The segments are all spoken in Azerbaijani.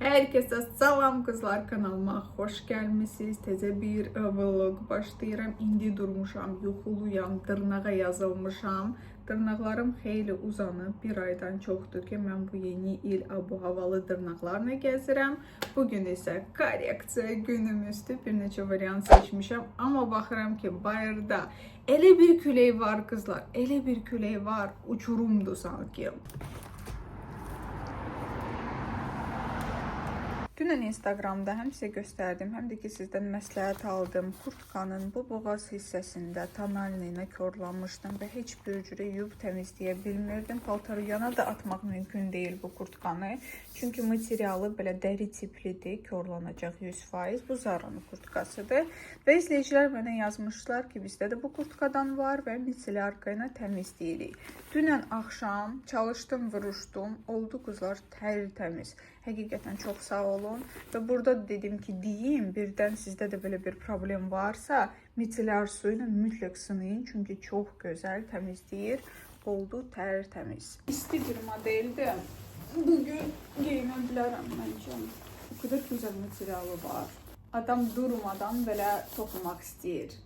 Herkese salam kızlar, kanalıma hoş gelmişsiniz. Teze bir vlog başlayıram. İndi durmuşam, yuxuluyam, dırnağa yazılmışam. Dırnaqlarım xeyli uzanıb. Bir aydan çoxdur ki mən bu yeni il bu havalı dırnaqlarla gəzirəm. Bugün isə korreksiya günümüzdür. Bir neçə variant seçmişəm. Amma baxıram ki bayırda elə bir külək var kızlar. Elə bir külək var. Uçurumdur sanki. Dünən Instagramda həm sizə göstərdim, həm də ki sizdən məsləhət aldım. Kurtkanın bu boğaz hissəsində tonalini korlamışdım və heç bir cürə yuyub təmizləyə bilmirdim. Paltaryana da atmaq mümkün deyil bu kurtkanı. Çünki materialı belə dəri tiplidir, korlanacaq 100%. Bu Zara'nın kurtkasıdır. Və izləyicilər mənə yazmışlar ki, bizdə də bu kurtkadan var və miselarka ilə təmizləyirik. Dünən axşam çalışdım, vuruşdum. Oldu qızlar, tərtəmiz. Həqiqətən çox sağ olun. Və burada dedim ki, deyim, birdən sizdə də belə bir problem varsa, micelar suyu ilə mütləq sınayın. Çünki çox gözəl təmizləyir. Oldu tərtəmiz. İsti bir modeldir. Bugün geyinə bilərəm məncə. O qədər gözəl materialı var. Adam durmadan belə toxumaq istəyir.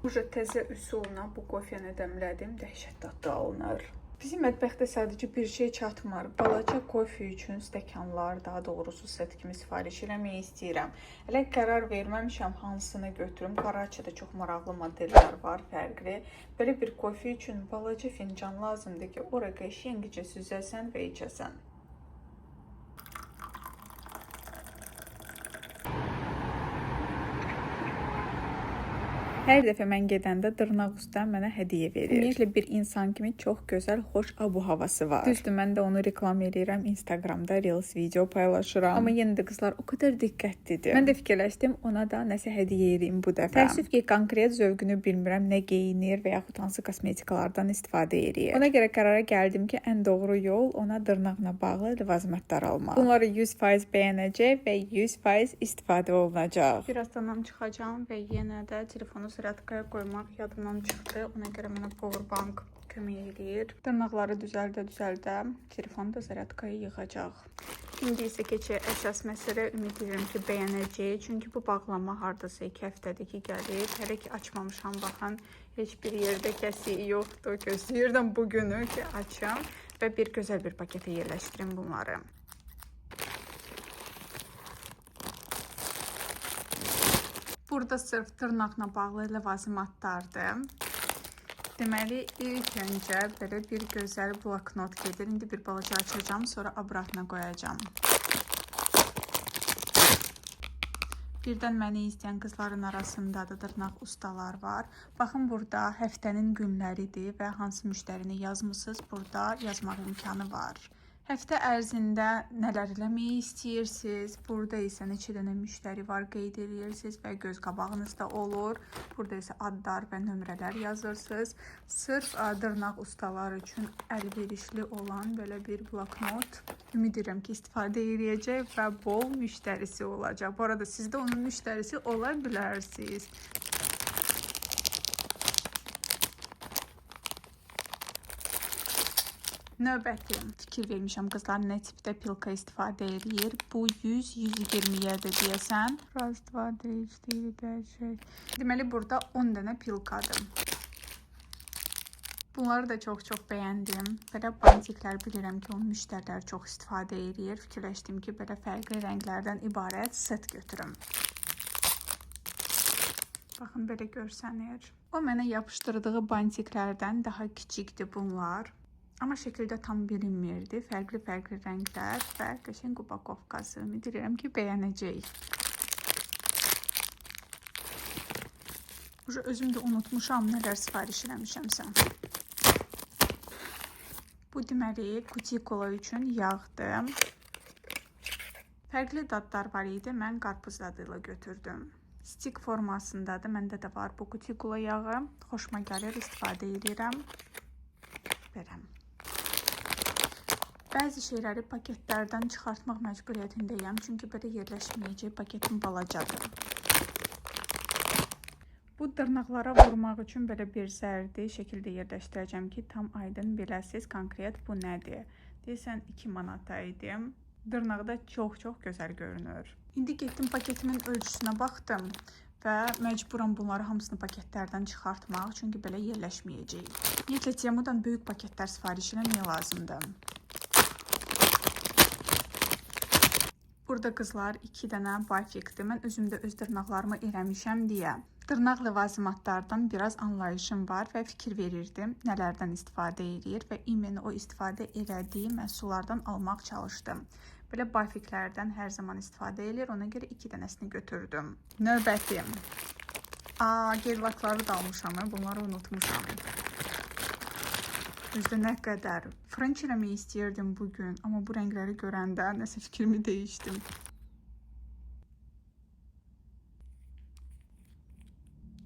Uca təzə üsulla bu kofyanı dəmlədim. Dəhşət dadlı alınır. Bizim mətbəxdə sadəcə bir şey çatmır. Balaca kofe üçün stəkanlar, daha doğrusu set kimi sifariş eləmək istəyirəm. Hələ qərar verməmişəm hansını götürüm. Karaçıda çox maraqlı modellər var, fərqli. Belə bir kofe üçün balaca fincan lazımdır ki, ora qəşəngcə süzəsən və içəsən. Hər dəfə mən gedəndə dırnaq ustam mənə hədiyyə verir. Ümumiyyətlə bir insan kimi çox gözəl, xoş abu-havası var. Düzdür, mən də onu reklam edirəm. Instagramda Reels video paylaşıram. Amma yenə də qızlar o qədər diqqətlidir. Mən də fikirləşdim, ona da nəsə hədiyyə edeyim bu dəfə. Təəssüf ki, konkret zövqünü bilmirəm, nə geyinir və yaxud hansı kosmetikalardan istifadə edir. Ona görə qərara gəldim ki, ən doğru yol ona dırnaqla bağlı ləvazimatlar almaq. Bunları 100% bəyənəcək və 100% istifadə olunacaq. Birazdan çıxacağam və yenə də telefonu zaratkaya qoymaq yadımdan çıxdı. Ona görə mənə powerbank kömək edir. Dırnaqları düzəldə telefonu da zaratkaya yığacaq. İndi isə keçək əsas məsələ. Ümid edirəm ki, bəyənəcək. Çünki bu bağlama hardasa 2 həftədir ki gəlir. Hələ ki açmamışam, baxın. Heç bir yerdə kəsiyi yoxdur. Gözləyirdim bugünü ki açım və bir gözəl bir paketə yerləşdirim bunları. Burada sırf tırnaqla bağlı ləvazimatlardır. Deməli, ilk öncə belə bir gözəl bloknot gedir. İndi bir balaca açacağım, sonra abratına qoyacağım. Birdən məni izləyən qızların arasında da dırnaq ustalar var. Baxın, burada həftənin günləridir və hansı müştərini yazmısınız, burada yazmaq imkanı var. Həftə ərzində nələr eləməyi istəyirsiniz? Burada isə neçə dənə müştəri var qeyd edirsiniz və göz qabağınızda olur. Burada isə adlar və nömrələr yazırsınız. Sırf dırnaq ustaları üçün əlverişli olan belə bir bloknot. Ümid edirəm ki, istifadə edəcək və bol müştərisi olacaq. Bu arada siz də onun müştərisi ola bilərsiniz. Növbəti fikir vermişəm qızlar nə tipdə pilka istifadə edir. Bu 100-120-yədir deyəsən. Raz, 2, 3, 4, 5, 6. Deməli burada 10 dənə pilkadır. Bunları da çox bəyəndim. Belə bantiklər bilirəm ki, onun müştərilər çox istifadə edir. Fikirləşdim ki, belə fərqli rənglərdən ibarət set götürüm. Baxın, belə görsənir. O mənə yapışdırdığı bantiklərdən daha kiçikdir bunlar. Amma şəkildə tam bilinmirdi. Fərqli rənglər və qəşəng upakovkası. Ümid edirəm ki, bəyənəcək. Özüm də unutmuşam nələr sifariş eləmişəmsə. Bu deməli kutikula üçün yağdır. Fərqli dadlar var idi. Mən qarpız dadıyla götürdüm. Stik formasındadır. Məndə də var bu kutikula yağı. Xoşuma gəlir, istifadə edirəm. Verəm. Bəzi şeyləri paketlərdən çıxartmaq məcburiyyətindəyəm. Çünki belə yerləşməyəcək, paketim balacadır. Bu dırnaqlara vurmaq üçün belə bir zərdi şəkildə yerləşdirəcəm ki, tam aydın biləsiniz konkret bu nədir. Deyəsən 2 manata idi. Dırnağı da çox gözəl görünür. İndi getdim paketimin ölçüsünə baxdım və məcburam bunları hamısını paketlərdən çıxartmaq, çünki belə yerləşməyəcək. Ümumiyyətlə Temudan böyük paketlər sifariş etməyə lazımdır. Burada qızlar 2 dənə Bifixdir. Mən özümdə öz dırnaqlarımı eləmişəm deyə dırnaq ləvazimatlardan biraz anlayışım var və fikir verirdim nələrdən istifadə edir və imенно o istifadə elədiyi məhsullardan almaq çalışdım. Belə Bifixlərdən hər zaman istifadə edir, ona görə 2 dənəsini götürdüm. Növbəti. Gel-lakları da almışam, bunları unutmuşam. Özdə nə qədər French eləmək istəyirdim bugün, amma bu rəngləri görəndə nəsə fikrimi dəyişdim.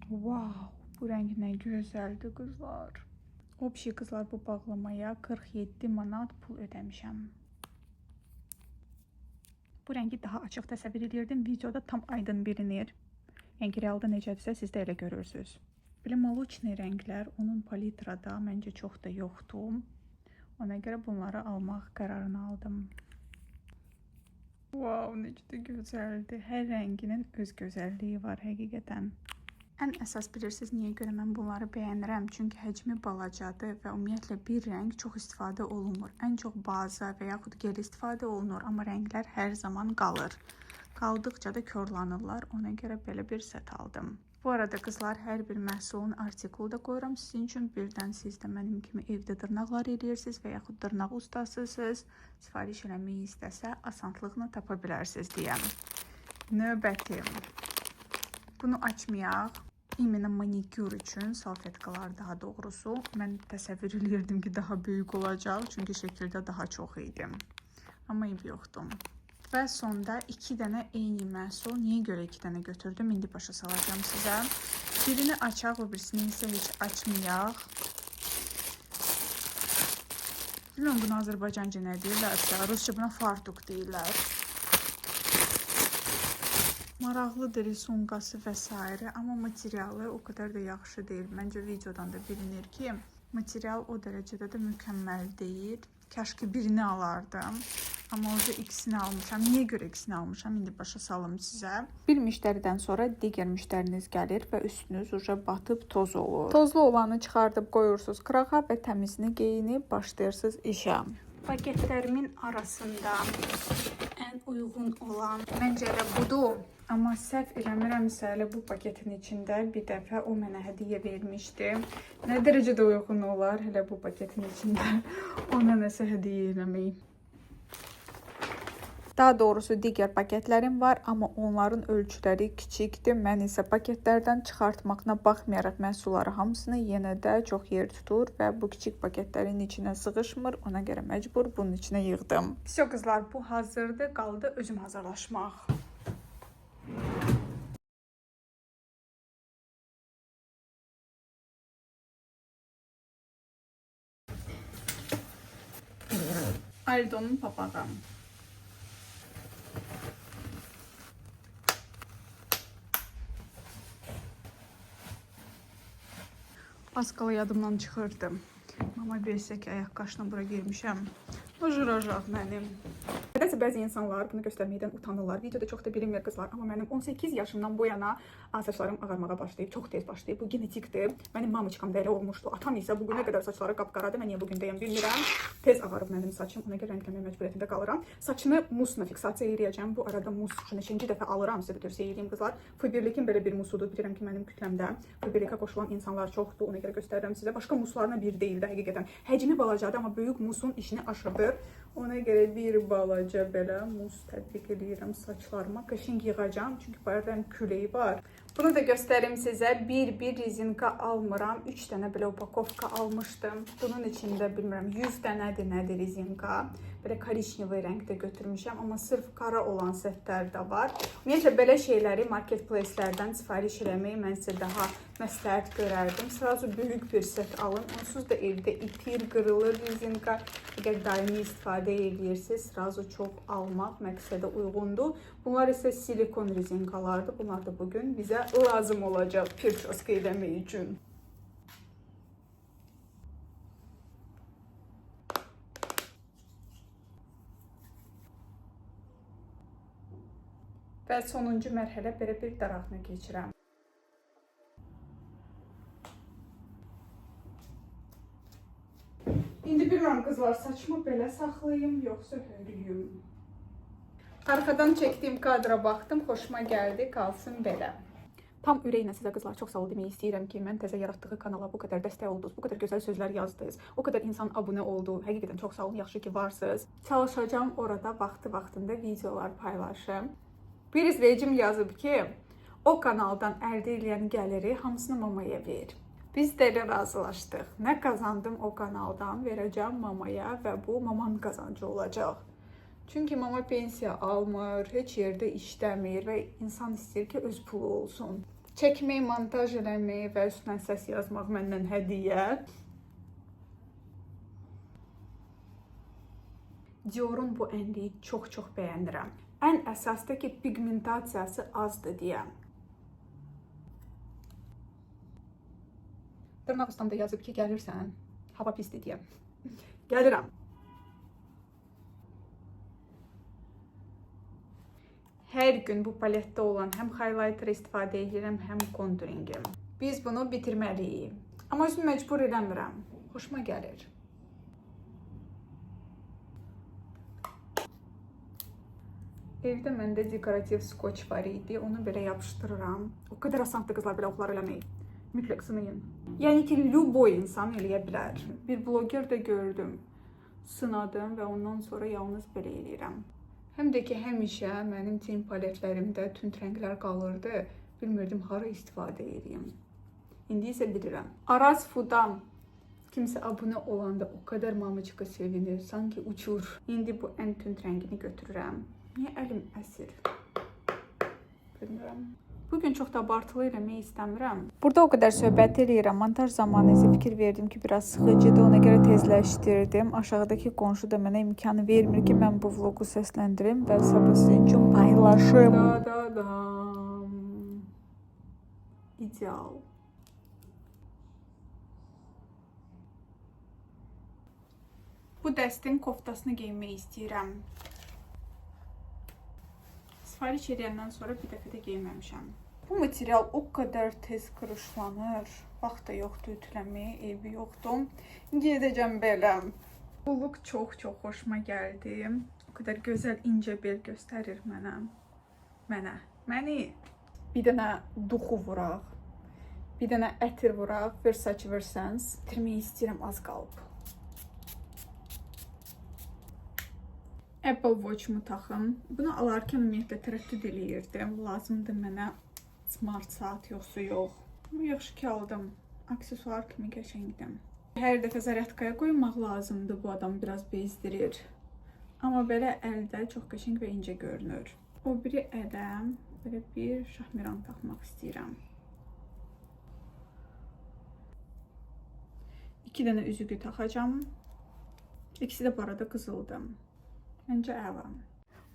Wow, bu rəng nə gözəldir qızlar. Obşi qızlar, bu bağlamaya 47 manat pul ödəmişəm. Bu rəngi daha açıq təsəvvür edirdim, videoda tam aydın bilinir. Yəni realda necədirsə siz də elə görürsünüz. Belə maloçni rənglər onun palitrada məncə çox da yoxdur. Ona görə bunları almaq qərarını aldım. Wow, necə də gözəldir. Hər rənginin öz gözəlliyi var həqiqətən. Ən əsas bilirsiniz niyə görə mən bunları bəyənirəm? Çünki həcmi balacadır və ümumiyyətlə bir rəng çox istifadə olunmur. Ən çox baza və yaxud gel istifadə olunur, amma rənglər hər zaman qalır. Qaldıqca da korlanırlar, ona görə belə bir set aldım. Bu arada qızlar, hər bir məhsulun artikulu da qoyuram sizin üçün. Birdən siz də mənim kimi evdə dırnaqlar edirsiniz və yaxud dırnaq ustasısınız, sifariş eləməyi istəsə asanlıqla tapa bilərsiniz deyəm. Növbəti. Bunu açmayaq. İmенно manikür üçün salfetkalar daha doğrusu. Mən təsəvvür edirdim ki, daha böyük olacaq, çünki şəkildə daha çox idi. Amma ev yoxdur. Və sonda 2 dənə eyni məhsul. Niyə görə 2 dənə götürdüm? İndi başa salacağım sizə. Birini açaq, o birisini isə heç açmayaq. Bilmiyorum bunu Azərbaycanca nə deyirlərsə, Rusça buna fartuk deyirlər. Maraqlıdır risunqası və s. amma materialı o qədər də yaxşı deyil. Məncə videodan da bilinir ki, material o dərəcədə də mükəmməl deyil. Kəşki birini alardım. Amma orada ikisini almışam. Niyə görə ikisini almışam? İndi başa salım sizə. Bir müştəridən sonra digər müştəriniz gəlir və üstünüz uca batıb toz olur. Tozlu olanı çıxardıb qoyursunuz qırağa və təmizini geyinib başlayırsınız işə. Paketlərimin arasında ən uyğun olan məncə elə budur. Amma səhv eləmirəmsə, elə bu paketin içində bir dəfə o mənə hədiyyə vermişdi. Nə dərəcədə uyğun olar elə bu paketin içində ona nəsə hədiyyə eləmək. Daha doğrusu digər paketlərim var, amma onların ölçüləri kiçikdir. Mən isə paketlərdən çıxartmaqına baxmayaraq məhsulları hamısını yenə də çox yer tutur və bu kiçik paketlərin içinə sığışmır. Ona görə məcbur bunun içinə yığdım. Всё qızlar, bu hazırdır. Qaldı özüm hazırlaşmaq. Aldo'nun papağı. Az qala yadımdan çıxırdım. Mama bilsə ki, ayaq qaşına bura girmişəm. Ujuracaq mənim. Nədənsə bəzi insanlar bunu göstərməkdən utanırlar. Videoda çox da bilinmir qızlar. Amma mənim 18 yaşımdan bu yana saçlarım ağarmağa başlayıb. Çox tez başlayıb. Bu genetikdir. Mənim mamiçkam da elə olmuşdu. Atam isə bu günə qədər saçları qapqaradır. Mən niyə bugün deyəm bilmirəm. Tez ağarıb mənim saçım. Ona görə rəngləmə məcburiyyətində qalıram. Saçını musla fiksasiya eləyəcəm. Bu arada mus üçün neçinci dəfə alıram. Sizə tövsiyə edeyim qızlar. Fiberlikin belə bir musudur. Bilirəm ki, mənim kütləmdə Fiberlika qoşulan insanlar çoxdur. Ona görə göstərirəm sizə. Başqa muslarla bir deyil də həqiqətən. Həcmi balacadır, amma böyük musun işini aşırır. Ona görə bir balaca belə mus tətbiq edirəm saçlarıma. Qəşəng yığacağam, çünki bayırdan küləyi var. Bunu da göstərim sizə. Bir rezinka almıram. 3 dənə belə upakovka almışdım. Bunun içində bilmirəm 100 dənədir nədir rezinka. Belə korичневый rəngdə götürmüşəm, amma sırf qara olan setlər də var. Ümumiyyətlə belə şeyləri marketplace-lərdən sifariş eləməyi mən sizə daha məsləhət görərdim. Sırası böyük bir set alın. Onsuz da evdə itir, qırılır rezinka. Əgər daimi istifadə edirsiniz, sırası çox almaq məqsədə uyğundur. Bunlar isə silikon rezinkalardır. Bunlar da bugün bizə lazım olacaq pirçoska eləmək üçün. Və sonuncu mərhələ belə bir darağını keçirəm. İndi bilmirəm qızlar, saçımı belə saxlayayım, yoxsa hörüyüm. Arxadan çəkdiyim kadra baxdım, xoşuma gəldi, qalsın belə. Tam ürəklə sizə qızlar çox sağ ol demək istəyirəm ki, mən təzə yaratdığı kanala bu qədər dəstək oldunuz, bu qədər gözəl sözlər yazdınız, o qədər insan abunə oldu. Həqiqətən çox sağ olun, yaxşı ki varsınız. Çalışacağım orada vaxtında videolar paylaşım. Bir izləyicim yazıb ki, o kanaldan əldə edən gəliri hamısını mamaya ver. Biz də elə razılaşdıq. Nə qazandım o kanaldan verəcəm mamaya və bu mamanın qazancı olacaq. Çünki mama pensiya almır, heç yerdə işləmir və insan istəyir ki, öz pulu olsun. Çəkmək, montaj eləmək və üstünə səs yazmaq məndən hədiyyə. Dior'un bu ənliyi çox bəyənirəm. Ən əsasda ki, pigmentasiyası azdır deyə. Dırnaq ustamda yazıb ki, gəlirsən, hava pisdir deyə. Gəlirəm. Hər gün bu paletdə olan həm highlighter istifadə edirəm, həm konturingim. Biz bunu bitirməliyik. Amma özümü məcbur eləmirəm. Xoşuma gəlir. Evdə məndə dekorativ skoç var idi. Onu belə yapışdırıram. O qədər asandır qızlar belə oxlar eləmək. Mütləq sınayın. Yəni ki, lüboy insan eləyə bilər. Bir bloger də gördüm. Sınadım və ondan sonra yalnız belə eləyirəm. Həm də ki, həmişə mənim tin paletlərimdə tünd rənglər qalırdı. Bilmirdim, hara istifadə edeyim. İndi isə bilirəm. Araz Food'dan kimsə abunə olanda o qədər mamıcıqı sevinir, sanki uçur. İndi bu ən tünd rəngini götürürəm. Niyə əlim əsir? Bilmirəm. Bugün çox da abartılı eləmək istəmirəm. Burada o qədər söhbət eləyirəm. Montaj zamanı isə fikir verdim ki, biraz sıxıcıdır. Ona görə tezləşdirdim. Aşağıdakı qonşu da mənə imkanı vermir ki, mən bu vlogu səsləndirim və sabah sizin üçün paylaşım. İdeal. Bu dəstin koftasını geyinmək istəyirəm. Sifariş edəndən sonra bir dəfə də geyinməmişəm. Bu material o qədər tez qırışlanır. Vaxt da yoxdur ütüləməyə, eybi yoxdur. Gedəcəm belə. Bu look çox xoşuma gəldi. O qədər gözəl incə bel göstərir məni. Bir dənə duxu vuraq. Bir dənə ətir vuraq. Versace Versens. Bitirmək istəyirəm, az qalıb. Apple Watch-mu taxım. Bunu alarkən ümumiyyətlə tərəddüd eləyirdim. Lazımdır mənə smart saat yoxsa yox. Amma yaxşı ki aldım. Aksesuar kimi qəşəngdim. Hər dəfə zaryadkaya qoymaq lazımdır. Bu adam biraz bezdirir. Amma belə əldə çox qəşəng və incə görünür. O biri ələ belə bir şahmeran taxmaq istəyirəm. 2 dənə üzüqü taxacam. İkisi də bu arada qızıldım. Məncə əla.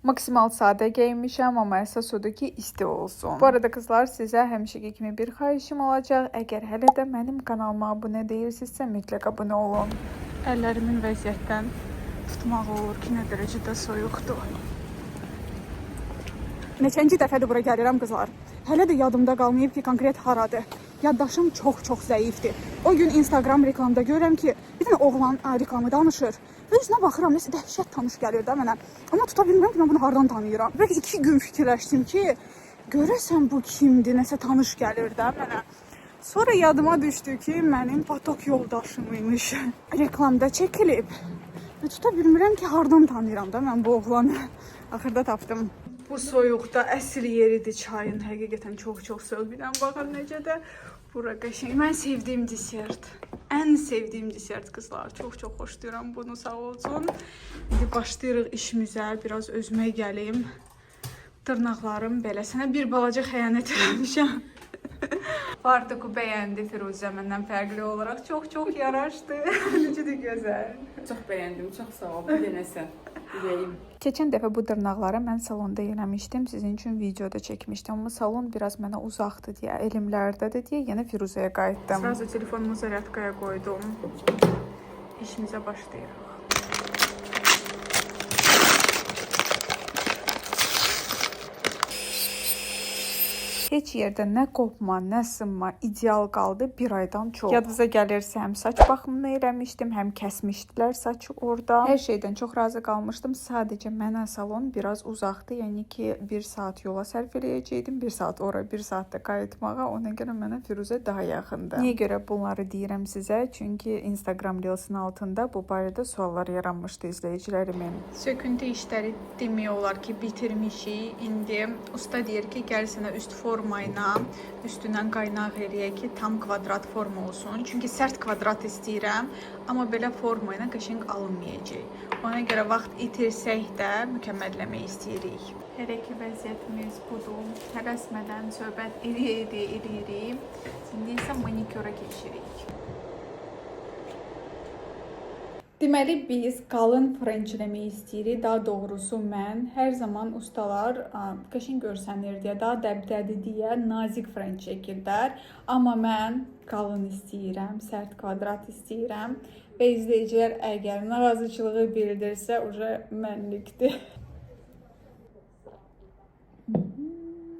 Maksimal sadə geyinmişəm, amma əsas odur ki, isti olsun. Bu arada qızlar, sizə həmişəki kimi bir xahişim olacaq. Əgər hələ də mənim kanalıma abunə deyilsinizsə, mütləq abunə olun. Əllərimin vəziyyətdən tutmaq olur ki, nə dərəcədə soyuqdur. Neçənci dəfədir bura gəlirəm qızlar. Hələ də yadımda qalmayıb ki, konkret haradır. Yaddaşım çox zəifdir. O gün Instagram reklamda görürəm ki, bir dənə oğlan reklamı danışır. Özünə baxıram, nəsə dəhşət tanış gəlir də mənə. Amma tuta bilmirəm ki, mən bunu hardan tanıyıram. Bəlkə 2 gün fikirləşdim ki, görəsən bu kimdir, nəsə tanış gəlir də mənə. Sonra yadıma düşdü ki, mənim patok yoldaşımıymış. Reklamda çəkilib. Və tuta bilmirəm ki, hardan tanıyıram da mən bu oğlanı. Axırda tapdım. Bu soyuqda əsl yeridir çayın. Həqiqətən çox soyuq. Bir dənə baxın necə də bura qəşəng. Mən sevdiyim desert. Ən sevdiyim desert qızlar. Çox xoşlayıram bunu, sağ olsun. İndi başlayırıq işimizə. Biraz özümə gəlim. Dırnaqlarım belə. Sənə bir balaca xəyanət eləmişəm. Fartuku bəyəndi Firuzə məndən fərqli olaraq. Çox yaraşdı. Necə də gözəl. Çox bəyəndim, çox sağ ol. Bir dənəsə. Keçən dəfə bu dırnaqları mən salonda eləmişdim. Sizin üçün videoda çəkmişdim. Amma salon biraz mənə uzaqdır deyə, elimlərdədir deyə yenə Firuzəyə qayıtdım. Sırası telefonumu zaryadkaya qoydum. İşimizə başlayırıq. Heç yerdə nə qopma, nə sınma, ideal qaldı bir aydan çox. Yadınıza gəlirsə, həm saç baxımını eləmişdim, həm kəsmişdilər saçı orada. Hər şeydən çox razı qalmışdım. Sadəcə mənə salon biraz uzaqdı. Yəni ki, 1 saat yola sərf eləyəcəydim. 1 saat ora, 1 saatda qayıtmağa. Ona görə mənə Firuzə daha yaxındır. Niyə görə bunları deyirəm sizə? Çünki Instagram Reels'in altında bu barədə suallar yaranmışdı izləyicilərimin. Söküntü işləri demək olar ki, bitirmişik. İndi usta deyir ki, gəl sənə üst forma ilə üstündən qaynaq eləyək ki, tam kvadrat forma olsun. Çünki sərt kvadrat istəyirəm, amma belə forma ilə qəşəng alınmayacaq. Ona görə vaxt itirsək də mükəmməlləmək istəyirik. Elə ki, vəziyyətimiz budur. Tələsmədən söhbət eləyirik. İndi isə maniküra keçirik. Deməli, biz qalın frenç eləmək istəyirik. Daha doğrusu mən hər zaman ustalar qəşəng görsənir deyə, daha dəbdədi deyə nazik frenç çəkirlər. Amma mən qalın istəyirəm, sərt kvadrat istəyirəm. Və izləyicilər əgər narazıçılığı bildirsə, mənlikdir.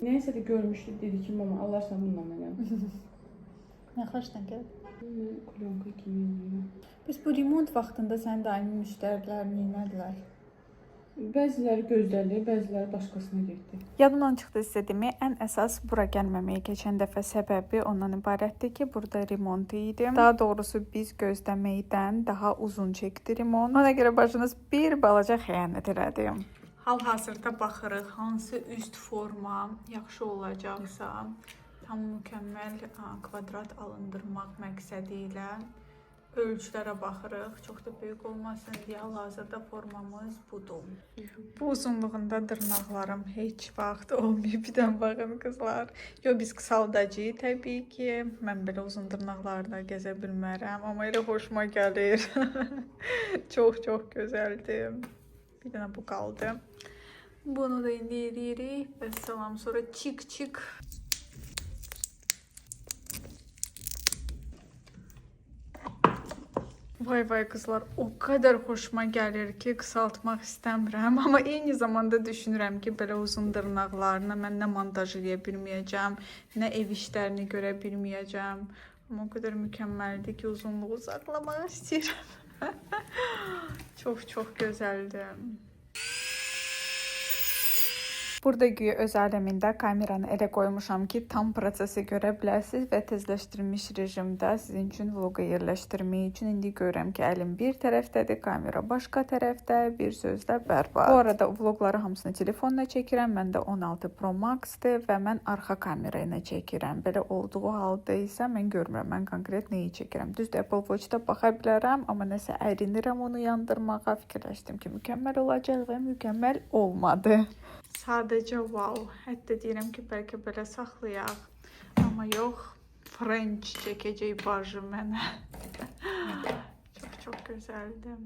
Neyse de görmüşdük, dedi ki, mama Allah sen bununla mənəm. Nə xoşdan gəl? Kulyonka kimi eləyirəm. Biz bu remont vaxtında sənin daimi müştərilər neynədilər? Bəziləri gözlədi, bəziləri başqasına getdi. Yadımdan çıxdı sizə demək, ən əsas bura gəlməməyə keçən dəfə səbəbi ondan ibarətdir ki, burada remont idi. Daha doğrusu biz gözləməkdən daha uzun çəkdi remont. Ona görə başınız bir balaca xəyanət elədi. Hal-hazırda baxırıq hansı üst forma yaxşı olacaqsa, tam mükəmməl kvadrat alındırmaq məqsədi ilə ölçülərə baxırıq. Çox da böyük olmasın deyə hal-hazırda formamız budur. Bu uzunluğunda dırnaqlarım heç vaxt olmayıb. Bir dən baxın qızlar. Yo, biz qısaldacağıq təbii ki. Mən belə uzun dırnaqlarla gəzə bilmərəm, amma elə xoşuma gəlir. Çox gözəldir. Bir dənə bu qaldı. Bunu da indi eləyirik. Vəssalam, sonra çık. Vay qızlar, o qədər xoşuma gəlir ki, qısaltmaq istəmirəm. Amma eyni zamanda düşünürəm ki, belə uzun dırnaqlarına mən nə montaj edə bilməyəcəm, nə ev işlərini görə bilməyəcəm. Amma o qədər mükəmməldir ki, uzunluğu saxlamaq istəyirəm. Çox gözəldir. Burada güya öz aləmində kameranı elə qoymuşam ki, tam prosesi görə biləsiniz və tezləşdirilmiş rejimdə sizin üçün vloqa yerləşdirmək üçün indi görürəm ki, əlim bir tərəfdədir, kamera başqa tərəfdə, bir sözlə bərbad. Bu arada vloqları hamısını telefonla çəkirəm, məndə 16 Pro Max-dır və mən arxa kamera ilə çəkirəm. Belə olduğu halda isə mən görmürəm, mən konkret nəyi çəkirəm. Düzdür, Apple Watch-da baxa bilərəm, amma nəsə ərinirəm onu yandırmağa, fikirləşdim ki, mükəmməl olacaq və mükəmməl olmadı. Sadəcə wow. Hətta deyirəm ki, bəlkə belə saxlayaq. Amma yox, frenç çəkəcək bacı mənə. Çox gözəldir.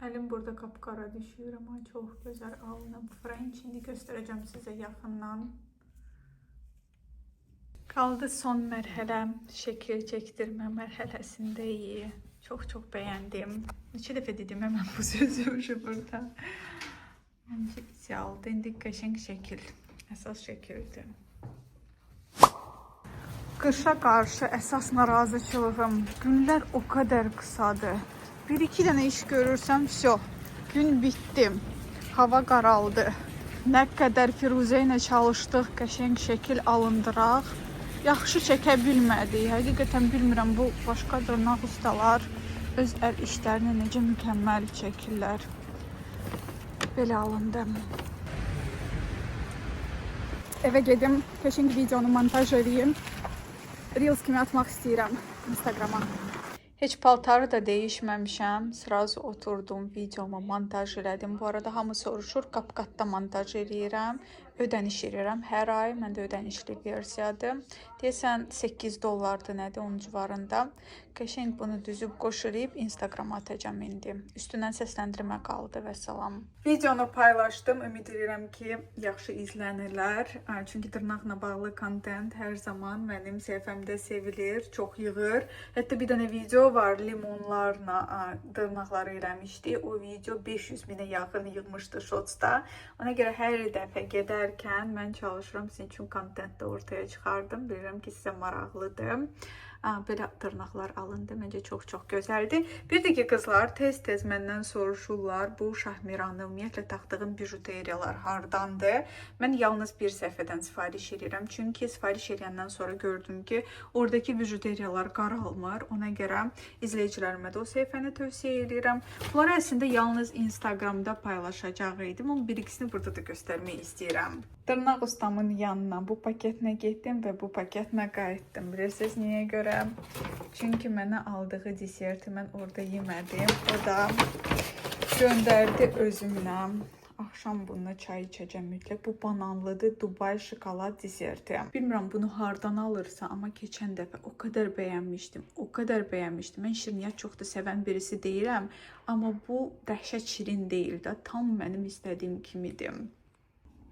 Əlim burada qapqara düşür, amma çox gözəl alınıb frenç. İndi göstərəcəm sizə yaxından. Qaldı son mərhələ, şəkil çəkdirmə mərhələsindəyik. Çox bəyəndim. Neçə dəfə dedim həmən bu sözü burada. Məncə idealdır. İndi qəşəng şəkil, əsas şəkildir. Qışa qarşı əsas narazıçılığım. Günlər o qədər qısadır. 1-2 dənə iş görürsəm, gün bitdi. Hava qaraldı. Nə qədər Firuzə ilə çalışdıq, qəşəng şəkil alındıraq. Yaxşı çəkə bilmədik. Həqiqətən bilmirəm, bu başqa dırnaq ustalar öz əl işlərini necə mükəmməl çəkirlər. Belə alındım. Evə gedim, qəşəng videonu montaj edeyim. Reels kimi atmaq istəyirəm Instagrama. Heç paltarı da dəyişməmişəm. Sırası oturdum, videomu montaj elədim. Bu arada hamı soruşur, CapCut'da montaj eləyirəm. Ödəniş edirəm hər ay. Məndə ödənişli versiyadır. Deyəsən $8 nədir onun civarında. Qəşəng bunu düzüb qoşulayıb Instagrama atacağam indi. Üstündən səsləndirmə qaldı və salam. Videonu paylaşdım. Ümid edirəm ki, yaxşı izlənirlər. Çünki dırnaqla bağlı kontent hər zaman mənim səhifəmdə sevilir, çox yığır. Hətta bir dənə video var, limonlarla dırnaqları eləmişdi. O video 500 minə yaxın yığmışdı Shortsda. Ona görə hər dəfə gedərkən mən çalışıram sizin üçün kontent də ortaya çıxardım. Bilirəm ki, sizə maraqlıdır. Belə dırnaqlar alındı. Məncə çox gözəldir. Bir də ki, qızlar tez-tez məndən soruşurlar bu Şahmiranı, ümumiyyətlə taxdığım bijuteriyalar hardandır? Mən yalnız bir səhifədən sifariş edirəm. Çünki sifariş edəndən sonra gördüm ki, oradakı bijuteriyalar qaralmır. Ona görə izləyicilərimə də o səhifəni tövsiyə edirəm. Bunları əslində yalnız Instagramda paylaşacaq idim. Amma bir ikisini burada da göstərmək istəyirəm. Dırnaq ustamın yanına bu paketlə getdim və bu paketlə qayıtdım. Bilirsiniz niyə görə? Çünki mənə aldığı deserti mən orada yemədim. O da göndərdi özümlə. Axşam bununla çay içəcəm mütləq. Bu bananlıdır, Dubai şokolad deserti. Bilmirəm bunu hardan alırsa, amma keçən dəfə o qədər bəyənmişdim. Mən şirniyyat çox da sevən birisi deyirəm. Amma bu dəhşət şirin deyil də. Tam mənim istədiyim kimidir.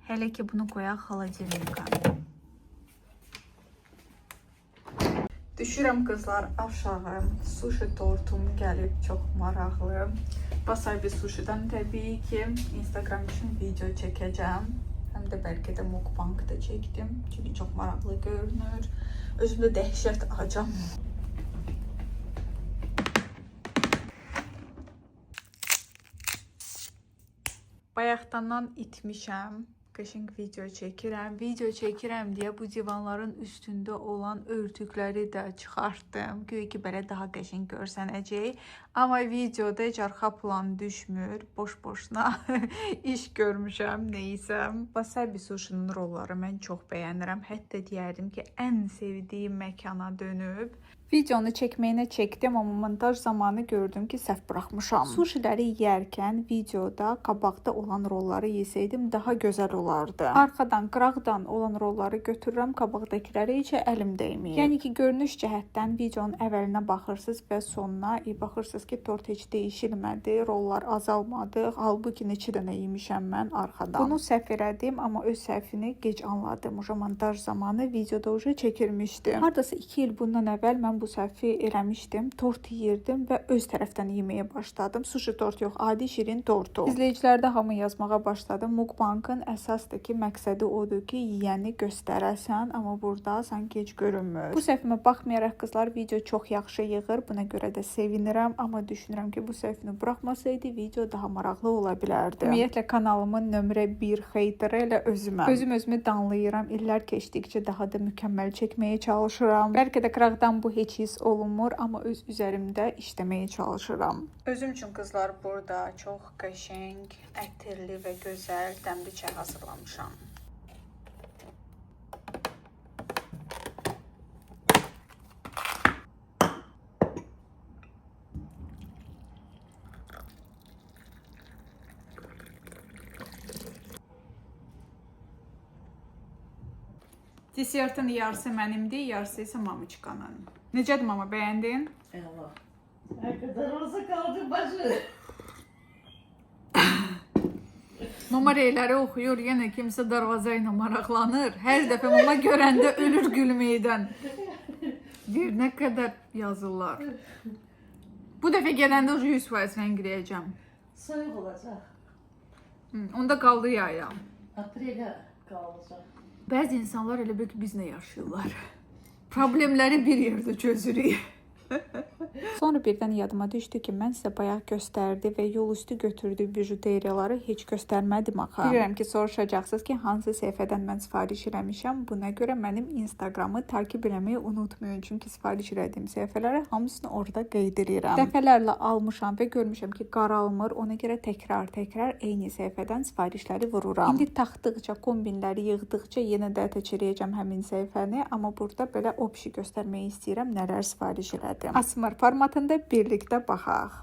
Hələ ki bunu qoyaq xaladelnika. Düşürəm qızlar aşağı. Sushi tortum gəlib, çox maraqlı. Wasabi sushidən təbii ki Instagram üçün video çəkəcəm. Həm də bəlkə də mukbang da çəkdim. Çünki çox maraqlı görünür. Özümdə dəhşət acam. Bayaqdan itmişəm. Qəşəng video çəkirəm deyə bu divanların üstündə olan örtükləri də çıxartdım. Güya ki, belə daha qəşəng görsənəcək. Amma videoda heç arxa plan düşmür. Boş-boşuna iş görmüşəm, neysə. Wasabi sushinin rolları mən çox bəyənirəm. Hətta deyərdim ki, ən sevdiyim məkana dönüb. Videonu çəkməyinə çəkdim, amma montaj zamanı gördüm ki, səhv buraxmışam. Sushiləri yeyərkən videoda qabaqda olan rolları yesəydim daha gözəl olardı. Arxadan, qıraqdan olan rolları götürürəm, qabaqdakiləri heç əlim dəyməyib. Yəni ki, görünüş cəhətdən videonun əvvəlinə baxırsınız və sonuna baxırsınız ki, tort heç dəyişilmədi, rollar azalmadı. Halbuki neçə dənə yemişəm mən arxadan. Bunu səhv elədim, amma öz səhvini gec anladım. Montaj zamanı videoda çəkilmişdim. Hardasa 2 il bundan əvvəl mən bu səhvi eləmişdim. Tort yeyirdim və öz tərəfdən yeməyə başladım. Sushi tort yox, adi şirin tortu. İzləyicilərdə hamı yazmağa başladı. Mukbangın əsasdakı məqsədi odur ki, yiyəni göstərəsən, amma burada sanki heç görünmür. Bu səhvimə baxmayaraq qızlar video çox yaxşı yığır. Buna görə də sevinirəm, amma düşünürəm ki, bu səhvini buraxmasaydı video daha maraqlı ola bilərdi. Ümumiyyətlə kanalımın nömrə 1 heyteri elə özüməm. Özümü danlayıram. İllər keçdikcə daha da mükəmməl çəkməyə çalışıram. Bəlkə də qıraqdan bu heç hiss olunmur, amma öz üzərimdə işləməyə çalışıram. Özüm üçün qızlar burada çox qəşəng, ətirli və gözəl dəmli çay hazırlamışam. Desertin yarısı mənimdir, yarısı isə mamiçkanın. Necədir mama, bəyəndin? Allah. Ne kadar olsa kaldı başı. Mama reyləri oxuyur, yenə kimsə darvaza ilə maraqlanır. Hər dəfə mama görəndə ölür gülməkdən. Bir nə qədər yazırlar. Bu dəfə gələndə 100% rəngləyəcəm. Soyuq olacak. Onda qaldı yaya. Aprele kalacak. Bəzi insanlar elə bil ki, bizlə yaşayırlar. Problemləri bir yerdə çözürük. Sonra birdən yadıma düşdü ki, mən sizə bayaq göstərdi və yol üstü götürdüyü bijuteriyaları heç göstərmədim axı. Bilirəm ki, soruşacaqsınız ki, hansı səhifədən mən sifariş eləmişəm. Buna görə mənim Instagramı takib eləməyi unutmayın. Çünki sifariş elədiyim səhifələri hamısını orada qeyd edirəm. Dəfələrlə almışam və görmüşəm ki, qaralmır. Ona görə təkrar eyni səhifədən sifarişləri vururam. İndi taxdıqca, kombinləri yığdıqca yenə də təkrarlayacağam həmin səhifəni. Amma burada belə opşi göstərməyi istəyirəm, nələr sifariş elədim. Asmır formatında birlikdə baxaq.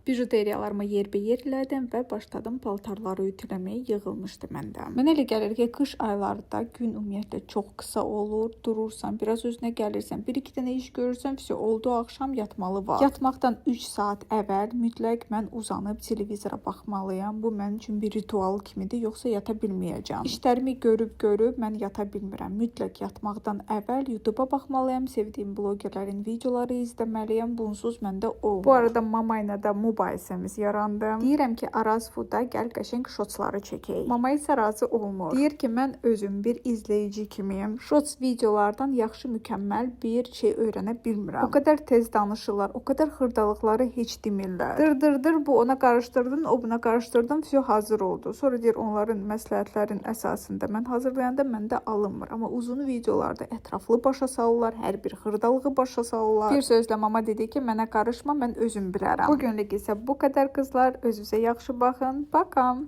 Bijuteriyalarımı yerbəyer elədim və başladım paltarları ütüləməyə, yığılmışdı məndə. Mənə elə gəlir ki, qış aylarında gün ümumiyyətlə çox qısa olur. Durursan, biraz özünə gəlirsən, 1-2 dənə iş görürsən, vəsə oldu, axşam yatmalı var. Yatmaqdan 3 saat əvvəl mütləq mən uzanıb televizora baxmalıyam. Bu mənim üçün bir ritual kimidir, yoxsa yata bilməyəcəm. İşlərimi görüb mən yata bilmirəm. Mütləq yatmaqdan əvvəl YouTube-a baxmalıyam, sevdiyim blogerlərin videoları izləməliyəm. Bunsuz məndə olmur. Bu arada Mama ilə də mübahisəmiz yarandı. Deyirəm ki, Araz Food'a gəl qəşəng şotsları çəkək. Mama isə razı olmur. Deyir ki, mən özüm bir izləyici kimiyim. Şots videolardan yaxşı, mükəmməl bir şey öyrənə bilmirəm. O qədər tez danışırlar, o qədər xırdalıqları heç demirlər. Dır, bu ona qarışdırdın, o buna qarışdırdın, vəsə hazır oldu. Sonra deyir, onların məsləhətlərin əsasında mən hazırlayanda məndə alınmır. Amma uzun videolarda ətraflı başa salırlar, hər bir xırdalığı başa salırlar. Bir sözlə Mama dedi ki, mənə qarışma, mən özüm bilərəm. Bu günlük isə bu qədər qızlar. Özünüzə yaxşı baxın. Bakam.